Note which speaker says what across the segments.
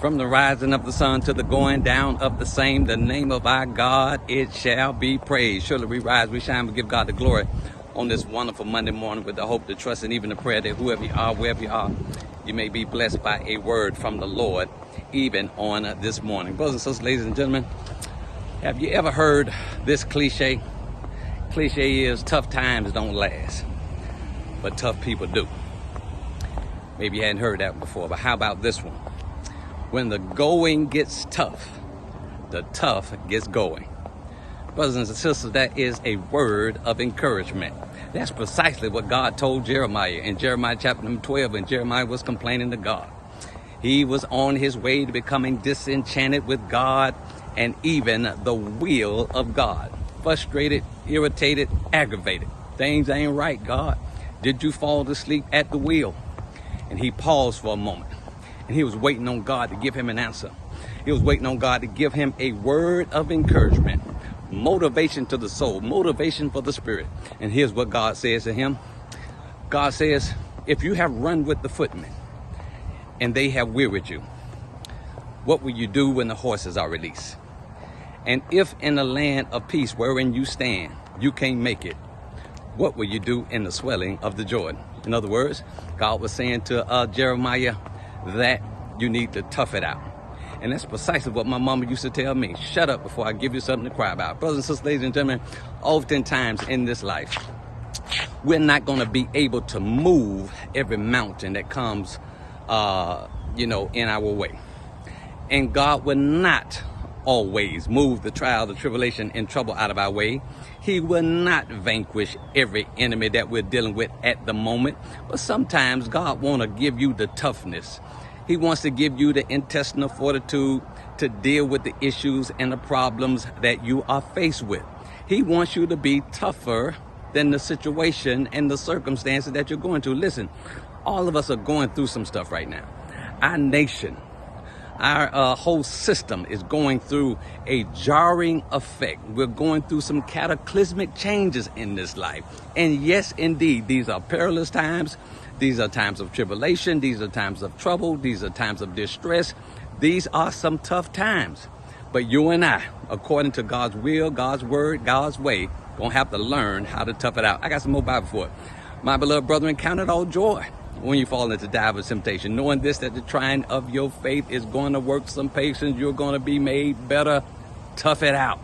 Speaker 1: From the rising of the sun to the going down of the same, the name of our God, it shall be praised. Surely we rise, we shine, we give God the glory on this wonderful Monday morning with the hope, the trust, and even the prayer that whoever you are, wherever you are, you may be blessed by a word from the Lord, even on this morning. Brothers and sisters, ladies and gentlemen, have you ever heard this cliche? Cliche is tough times don't last, but tough people do. Maybe you hadn't heard that before, but how about this one? When the going gets tough, the tough gets going. Brothers and sisters, that is a word of encouragement. That's precisely what God told Jeremiah in Jeremiah chapter number 12, when Jeremiah was complaining to God. He was on his way to becoming disenchanted with God and even the will of God. Frustrated, irritated, aggravated. Things ain't right, God. Did you fall asleep at the wheel? And he paused for a moment. And he was waiting on God to give him an answer. He was waiting on God to give him a word of encouragement, motivation to the soul, motivation for the spirit. And here's what God says to him. God says, if you have run with the footmen and they have wearied you, what will you do when the horses are released? And if in the land of peace wherein you stand, you can't make it, what will you do in the swelling of the Jordan? In other words, God was saying to Jeremiah that you need to tough it out. And that's precisely what my mama used to tell me. Shut up before I give you something to cry about. Brothers and sisters, ladies and gentlemen, oftentimes in this life, we're not going to be able to move every mountain that comes, in our way. And God will not always move the trial, the tribulation, and trouble out of our way. He will not vanquish every enemy that we're dealing with at the moment. But sometimes God wants to give you the toughness. He wants to give you the intestinal fortitude to deal with the issues and the problems that you are faced with. He wants you to be tougher than the situation and the circumstances that you're going through. Listen, all of us are going through some stuff right now. Our nation, our whole system is going through a jarring effect. We're going through some cataclysmic changes in this life. And yes, indeed, these are perilous times. These are times of tribulation. These are times of trouble. These are times of distress. These are some tough times. But you and I, according to God's will, God's word, God's way, gonna have to learn how to tough it out. I got some more Bible for it. My beloved brethren, count it all joy when you fall into divers temptation, knowing this, that the trying of your faith is going to work some patience. You're going to be made better. Tough it out.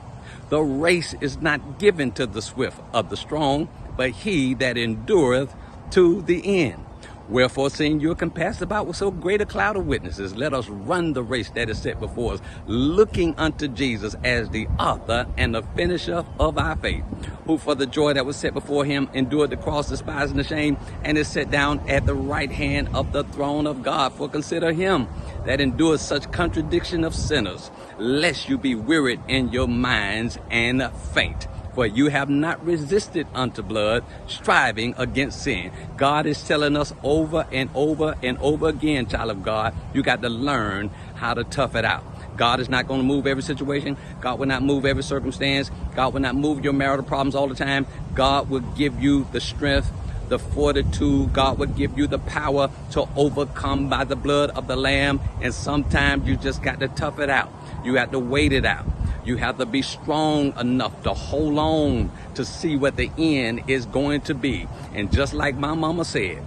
Speaker 1: The race is not given to the swift of the strong, but he that endureth to the end. Wherefore, seeing you are compassed about with so great a cloud of witnesses, let us run the race that is set before us, looking unto Jesus as the author and the finisher of our faith, who for the joy that was set before him endured the cross, despising the shame, and is set down at the right hand of the throne of God. For consider him that endures such contradiction of sinners, lest you be wearied in your minds and faint. For you have not resisted unto blood, striving against sin. God is telling us over and over and over again, child of God, you got to learn how to tough it out. God is not going to move every situation. God will not move every circumstance. God will not move your marital problems all the time. God will give you the strength, the fortitude. God will give you the power to overcome by the blood of the Lamb. And sometimes you just got to tough it out. You have to wait it out. You have to be strong enough to hold on to see what the end is going to be. And just like my mama said,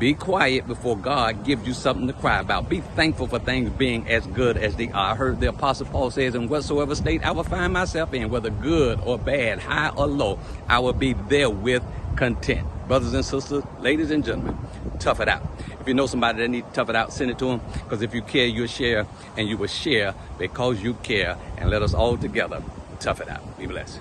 Speaker 1: be quiet before God gives you something to cry about. Be thankful for things being as good as they are. I heard the Apostle Paul says, in whatsoever state I will find myself in, whether good or bad, high or low, I will be therewith content. Brothers and sisters, ladies and gentlemen, tough it out. If you know somebody that needs to tough it out, send it to them. Because if you care, you'll share, and you will share because you care. And let us all together tough it out. Be blessed.